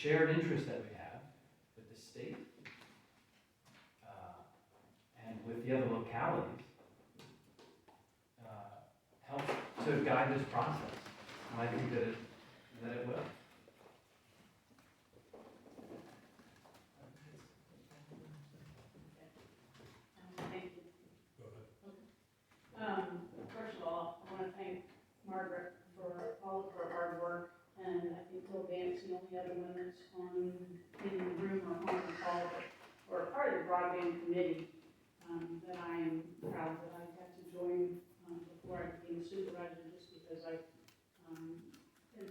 shared interest that we have with the state and with the other localities helps to guide this process. And I think that it will. Thank you. First of all, I want to thank Margaret for all of her hard work, and I think Bill Vance, the only other one that's in the room or on the call, or part of the broadband committee, that I am proud that I got to join before I became a supervisor, just because I am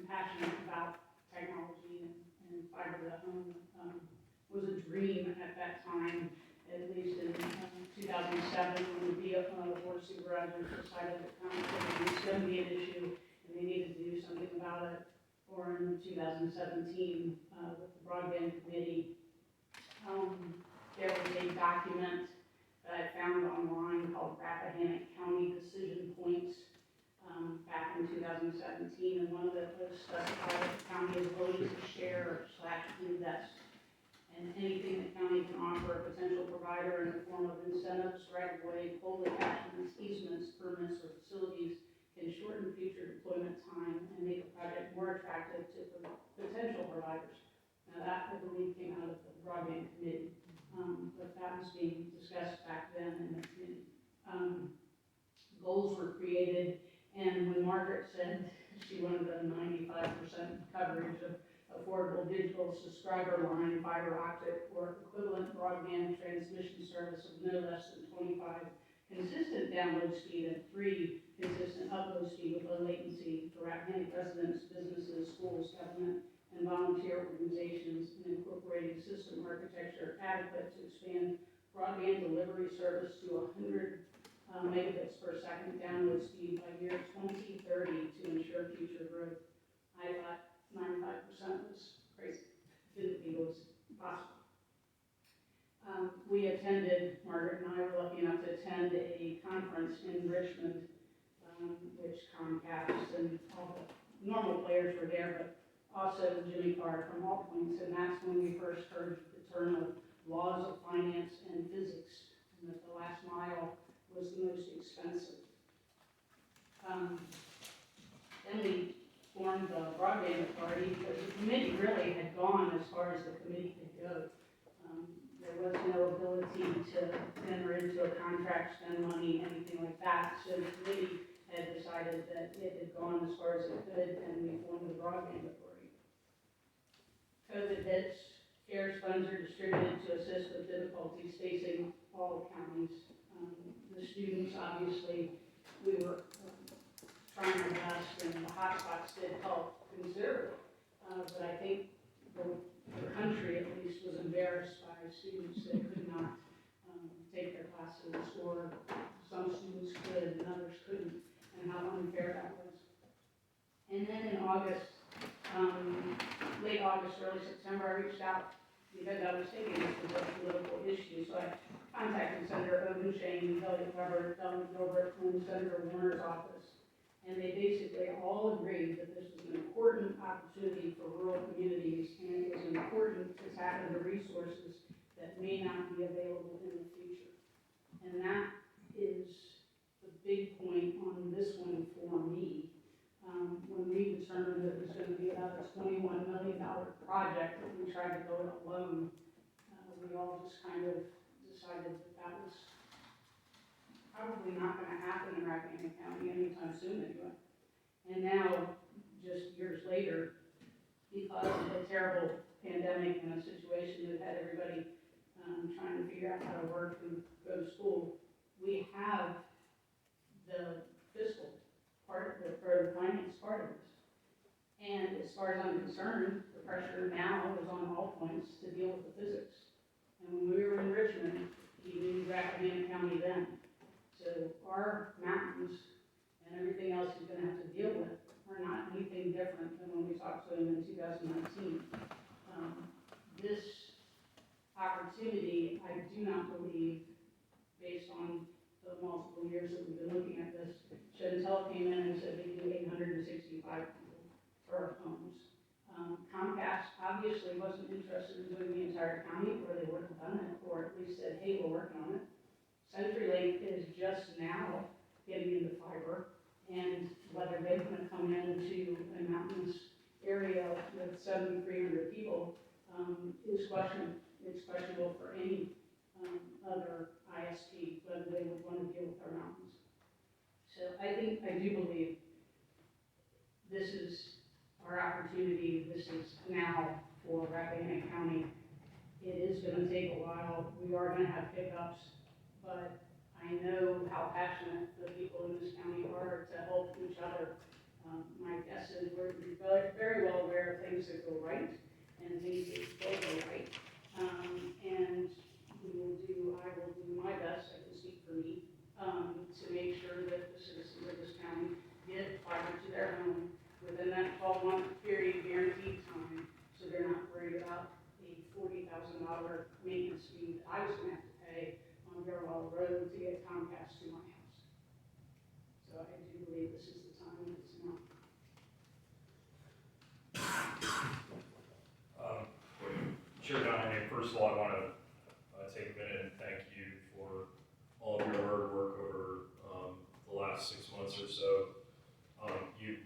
passionate about technology and fiber to the home was a dream at that time, at least in 2007, when the board of supervisors decided that connectivity was going to be an issue and they needed to do something about it. Or in 2017, with the broadband committee, there was a document that I found online called Rappahannock County Decision Points back in 2017, and one of it was specified that the county is willing to share / invest. And anything the county can offer a potential provider in the form of incentives, right-of-way, pole attachments, easements, permits, or facilities can shorten future deployment time and make a project more attractive to potential providers. Now that, I believe, came out of the broadband committee, but that was being discussed back then in the committee. Goals were created, and when Margaret said she wanted a 95% coverage of affordable digital subscriber line, fiber optic, or equivalent broadband transmission service of no less than 25 consistent download speed and 3 consistent upload speed with low latency for Rappahannock residents, businesses, schools, government, and volunteer organizations, and incorporating system architecture adequate to expand broadband delivery service to 100 megabits per second download speed by year 2030 to ensure future growth. I thought 95% was crazy. Didn't think it was possible. We attended, Margaret and I were lucky enough to attend a conference in Richmond, which Comcast and all the normal players were there, but also Jimmy Carr from All Points, and that's when we first heard the term of laws of finance and physics, and that the last mile was the most expensive. Then we formed the broadband authority because the committee really had gone as far as the committee could go. There was no ability to enter into a contract, spend money, anything like that. So the committee had decided that it had gone as far as it could, and we formed the broadband authority. COVID hits, CARES funds are distributed to assist with difficulties facing all counties. The students, obviously, we were trying our best, and the hotspots did help considerably. But I think the country, at least, was embarrassed by students that could not take their classes, or some students could and others couldn't, and how unfair that was. And then in August, late August, early September, I reached out because I was thinking this was a political issue. So I contacted Senator Obenshain, Delegate Weber, Delegate Gilbert, and Senator Warner's office. And they basically all agreed that this was an important opportunity for rural communities, and it was important to tap into resources that may not be available in the future. And that is the big point on this one for me. When we determined that it was going to be about a $21 million project that we tried to go it alone, we all just kind of decided that that was probably not going to happen in Rappahannock County anytime soon anyway. And now, just years later, because of a terrible pandemic and a situation that had everybody trying to figure out how to work and go to school, we have the fiscal part of it, or the finance part of this. And as far as I'm concerned, the pressure now is on All Points to deal with the physics. And when we were in Richmond, he knew Rappahannock County then. So our mountains and everything else he's going to have to deal with are not anything different than when we talked to him in 2019. This opportunity, I do not believe, based on the multiple years that we've been looking at this, Chantel came in and said they do 865 people for our homes. Comcast obviously wasn't interested in doing the entire county, or they would have done it, or at least said, hey, we're working on it. CenturyLink is just now getting into fiber, and whether they're gonna come into a mountainous area with 7,300 people, is questionable. It's questionable for any, other ISP, whether they would wanna deal with our mountains. So I do believe this is our opportunity. This is now for Rappahannock County. It is gonna take a while. We are gonna have hiccups, but I know how passionate the people in this county are to help each other. My guess is we're very, very well aware of things that go right and things that don't go right. And I will do my best, I can speak for me, to make sure that the citizens of this county get fiber to their home within that 12-month period guaranteed time, so they're not worried about a $40,000 maintenance fee that I was gonna have to pay on Bearwell Road to get Comcast to my house. So I do believe this is the time, and it's now. Chair Donahue, first of all, I want to take a minute and thank you for all of your hard work over the last 6 months or so. You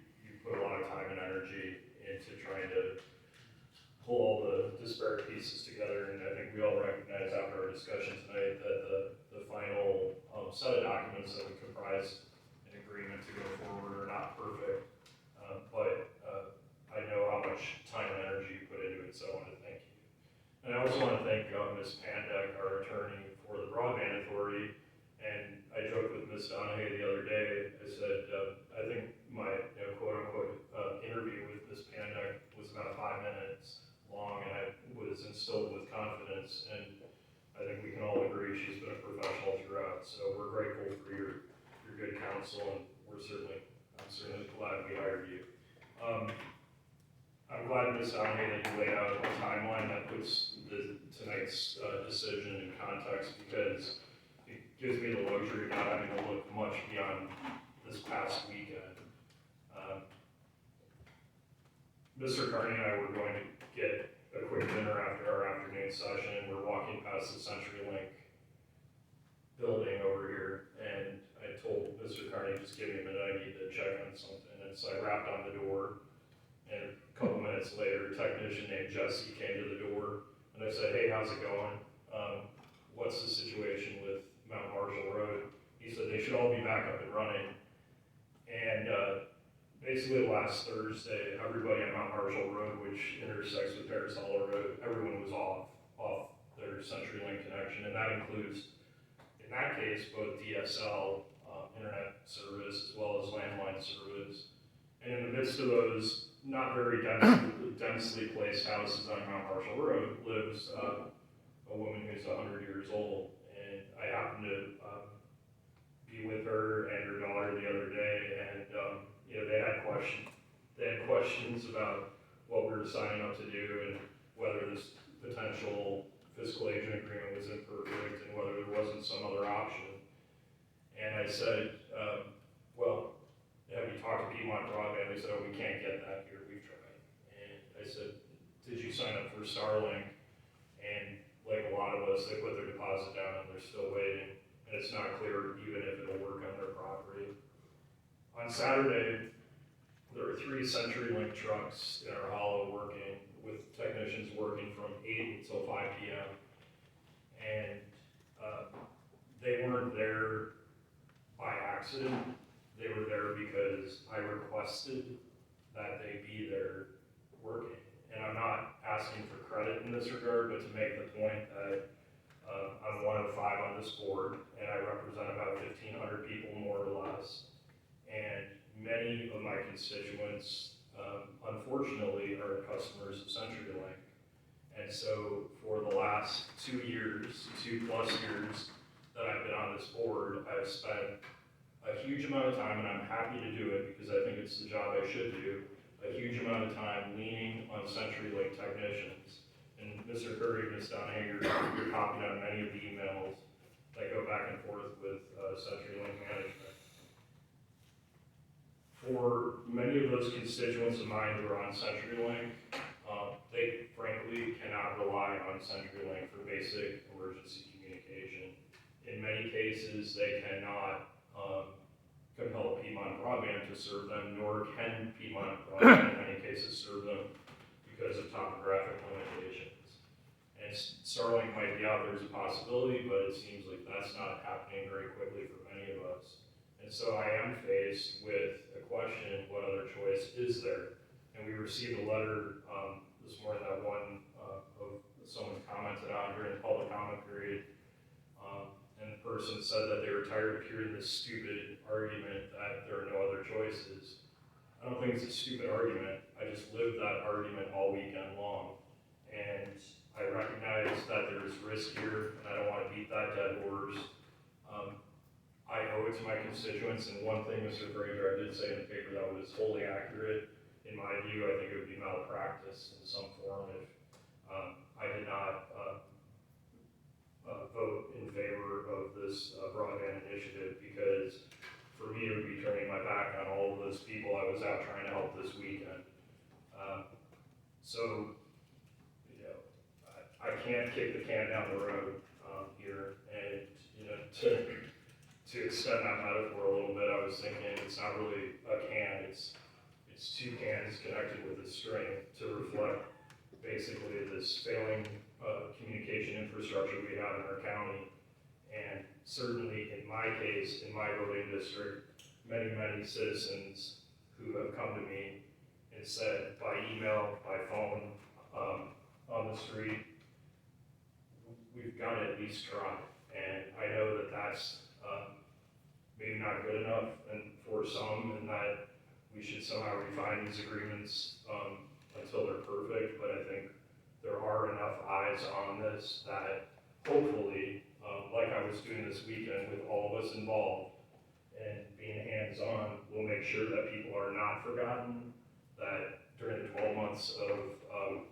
put a lot of time and energy into trying to pull all the disparate pieces together, and I think we all recognize after our discussion tonight that the final set of documents that would comprise an agreement to go forward are not perfect, but I know how much time and energy you put into it, so I want to thank you. And I also want to thank Ms. Pandek, our attorney for the Broadband Authority, and I joked with Ms. Donahue the other day. I said, I think my quote-unquote interview with Ms. Pandek was about 5 minutes long, and I was instilled with confidence, and I think we can all agree she's been a professional throughout, so we're grateful for your good counsel, and I'm certainly glad we hired you. I'm glad, Ms. Donahue, that you laid out a timeline that puts tonight's decision in context, because it gives me the luxury of not having to look much beyond this past weekend. Mr. Carney and I were going to get a quick dinner after our afternoon session, and we're walking past the CenturyLink building over here, and I told Mr. Carney, just give me a minute, I need to check on something, and so I rapped on the door, and a couple minutes later, a technician named Jesse came to the door, and I said, hey, how's it going? What's the situation with Mount Marshall Road? He said they should all be back up and running. And basically last Thursday, everybody on Mount Marshall Road, which intersects with Paris Hollow Road, everyone was off their CenturyLink connection, and that includes, in that case, both DSL, internet service, as well as landline service. And in the midst of those not very densely placed houses on Mount Marshall Road lives a woman who's 100 years old, and I happened to be with her and her daughter the other day, and they had questions about what we were signing up to do and whether this potential fiscal agent agreement was imperfect and whether there wasn't some other option. And I said, well, have you talked to Piedmont Broadband? They said, oh, we can't get that here, we've tried. And I said, did you sign up for Starlink? And like a lot of us, they put their deposit down and they're still waiting. And it's not clear even if it'll work on their property. On Saturday, there were 3 CenturyLink trucks in our hollow working, with technicians working from 8 until 5 p.m. And they weren't there by accident. They were there because I requested that they be there working. And I'm not asking for credit in this regard, but to make the point that I'm one of 5 on this board, and I represent about 1,500 people, more or less. And many of my constituents, unfortunately, are customers of CenturyLink. And so for the last 2 years, 2+ years that I've been on this board, I've spent a huge amount of time, and I'm happy to do it because I think it's the job I should do, a huge amount of time leaning on CenturyLink technicians. And Mr. Curry, Ms. Donahue, you're copied on many of the emails that go back and forth with CenturyLink management. for many of those constituents of mine who are on CenturyLink, they frankly cannot rely on CenturyLink for basic emergency communication. In many cases, they cannot compel Piedmont Broadband to serve them, nor can Piedmont Broadband in many cases serve them because of topographic limitations. And Starlink might be out there as a possibility, but it seems like that's not happening very quickly for many of us. And so I am faced with a question, what other choice is there? And we received a letter this morning that someone commented on during the public comment period. And the person said that they were tired of hearing this stupid argument that there are no other choices. I don't think it's a stupid argument. I just lived that argument all weekend long. And I recognize that there's risk here, and I don't want to beat that dead horse. I owe it to my constituents, and one thing Mr. Granger, I did say in the paper that was wholly accurate. In my view, I think it would be malpractice in some form if I did not vote in favor of this broadband initiative, because for me, it would be turning my back on all of those people I was out trying to help this weekend. So, you know, I can't kick the can down the road here, and, you know, to extend that metaphor a little bit, I was thinking it's not really a can, it's two cans connected with a string to reflect basically this failing communication infrastructure we have in our county. And certainly in my case, in my voting district, many citizens who have come to me and said by email, by phone, on the street, we've got to at least try. And I know that that's maybe not good enough and for some, and that we should somehow refine these agreements until they're perfect, but I think there are enough eyes on this that hopefully, like I was doing this weekend with all of us involved and being hands-on, will make sure that people are not forgotten, that during the 12 months of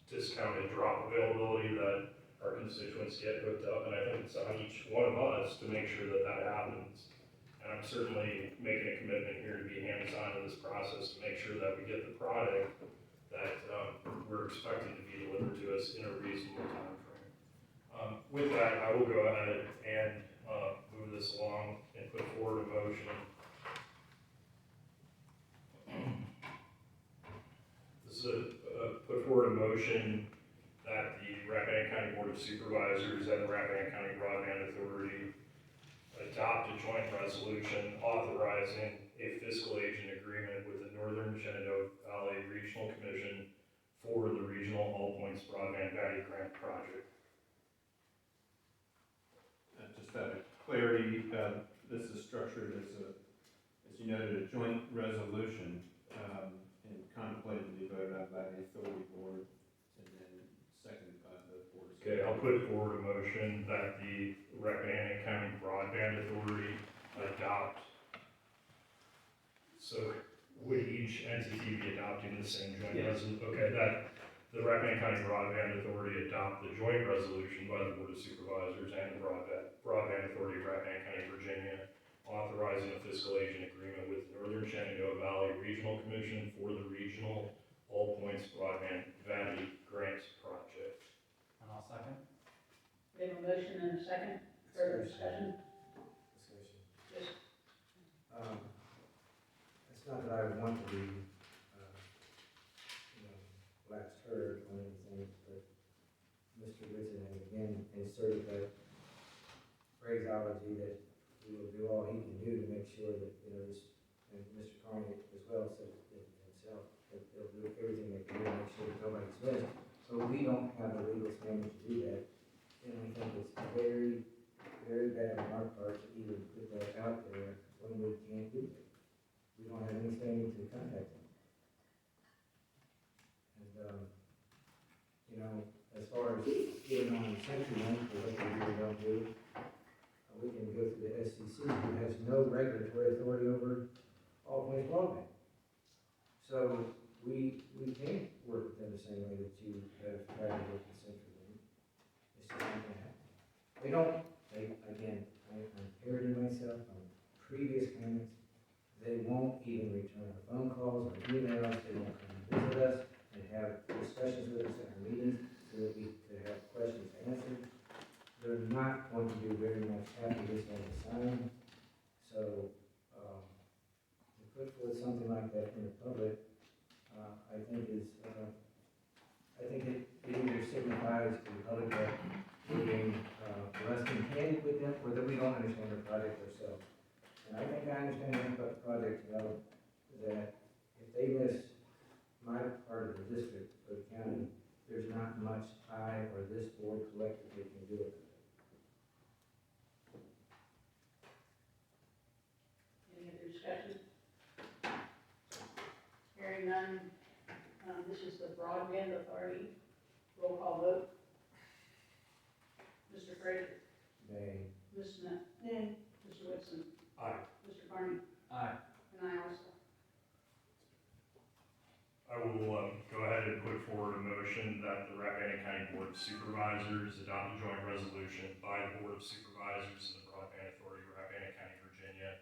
discounted drop availability that our constituents get hooked up, and I think it's on each one of us to make sure that that happens. And I'm certainly making a commitment here to be hands-on in this process to make sure that we get the product that we're expecting to be delivered to us in a reasonable time frame. With that, I will go ahead and move this along and put forward a motion. This is put forward a motion that the Rappahannock County Board of Supervisors and the Rappahannock County Broadband Authority adopt a joint resolution authorizing a fiscal agent agreement with the Northern Shenandoah Valley Regional Commission for the Regional All Points Broadband Value Grant Project. Just out of clarity, this is structured as you noted, a joint resolution, and contemplated to be voted on by the authority board, and then seconded by the board. Okay, I'll put forward a motion that the Rappahannock County Broadband Authority adopt. So would each entity be adopting the same joint resolution? Okay, that the Rappahannock County Broadband Authority adopt the joint resolution by the Board of Supervisors and the Broadband Authority of Rappahannock County, Virginia, authorizing a fiscal agent agreement with Northern Shenandoah Valley Regional Commission for the Regional All Points Broadband Value Grant Project. And I'll second. We have a motion and a second, further discussion? Yes. It's not that I want to be, last heard on anything, but Mr. Whitson has again inserted that phraseology that he will do all he can do to make sure that, this, and Mr. Carney as well said it himself, that they'll do everything they can do to make sure that nobody's missed. So we don't have the legal standing to do that, and I think it's very, very bad on our part to even put that out there when we can't do it. We don't have any standing to contact them. And, as far as getting on CenturyLink, or what they really don't do, we can go through the SCC, who has no regulatory authority over all points broadband. So we can't work with them the same way that you have tried to work with CenturyLink. It's just not gonna happen. Again, I'm parroting myself on previous comments. They won't even return our phone calls or emails, they won't come and visit us and have discussions with us in our meetings so that we could have questions answered. They're not going to do very much after this on the sign. So, to put forth something like that in the public, I think is, I think it either signifies to the public that we're being, less content with them, or that we don't understand the project ourselves. And I think I understand enough about the project to know that if they miss my part of the district or the county, there's not much I or this board collectively can do about it. Any other discussion? Hearing none, this is the Broadband Authority, roll call vote. Mr. Frazier? Nay. Ms. Smith? Nay. Mr. Whitson? Aye. Mr. Carney? Aye. And I also. I will, go ahead and put forward a motion that the Rappahannock County Board of Supervisors adopt a joint resolution by the Board of Supervisors and the Broadband Authority of Rappahannock County, Virginia,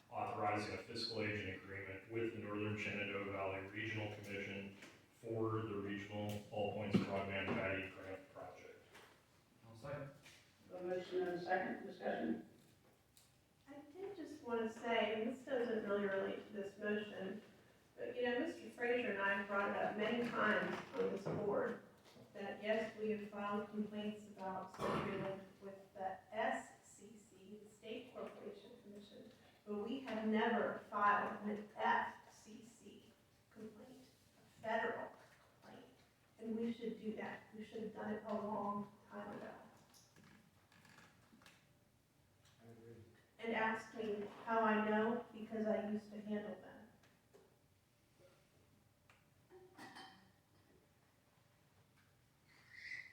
authorizing a fiscal agent agreement with the Northern Shenandoah Valley Regional Commission for the Regional All Points Broadband Patty Grant Project. I'll second. A motion and a second, discussion. I did just want to say, and this doesn't really relate to this motion, but you know, Mr. Frazier and I have brought it up many times on this board, that yes, we have filed complaints about CenturyLink with the SCC, the State Corporation Commission, but we have never filed an FCC complaint, a federal complaint, and we should do that. We should have done it a long time ago. I agree. And ask me how I know, because I used to handle them.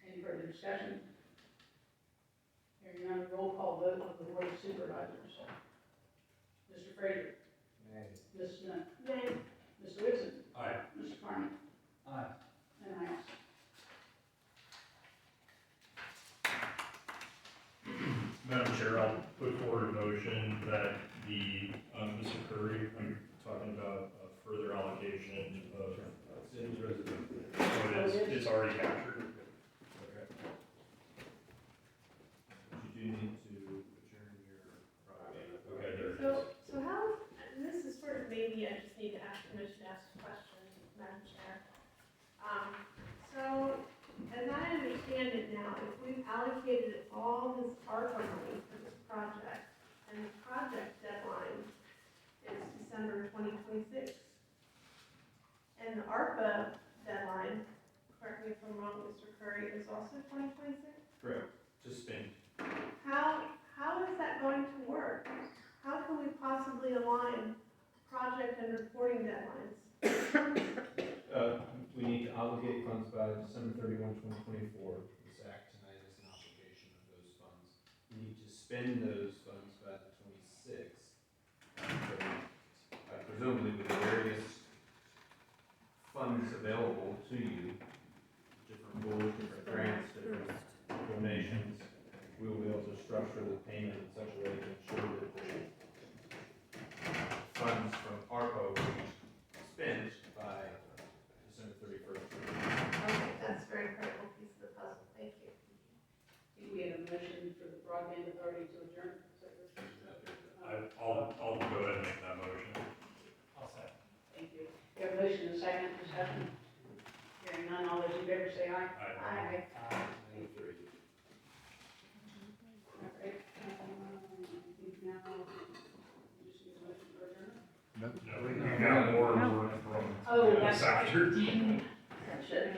Any further discussion? Hearing none, roll call vote of the Board of Supervisors. Mr. Frazier? Nay. Ms. Smith? Nay. Mr. Whitson? Aye. Mr. Carney? Aye. And I also. Madam Chair, I'll put forward a motion that the, Mr. Curry, I'm talking about a further allocation of, it's already captured. Okay. But you do need to adjourn your broadband. Okay, there it is. So how, and this is sort of maybe I just need to ask permission to ask a question, Madam Chair. So, as I understand it now, if we've allocated all this ARPA money for this project, and the project deadline is December 2026, and the ARPA deadline, correct me if I'm wrong, Mr. Curry, is also 2026? Correct, to spend. How is that going to work? How can we possibly align project and reporting deadlines? We need to obligate funds by December 31, 2024. This act tonight is an obligation of those funds. We need to spend those funds by the 26th. So, presumably with the various funds available to you, different pools, different grants, different donations, we will be able to structure the payment in such a way to ensure that the funds from ARPA will be spent by December 31st. Okay, that's a very critical piece of the puzzle, thank you. Do we have a motion for the Broadband Authority to adjourn? I'll go ahead and make that motion. I'll second. Thank you. We have a motion and a second, discussion. Hearing none, all those in favor say aye. Aye. Aye. Aye. Okay, we've now, just need a motion for adjournment? No, we got more work from Oh, this that's right. after. Should have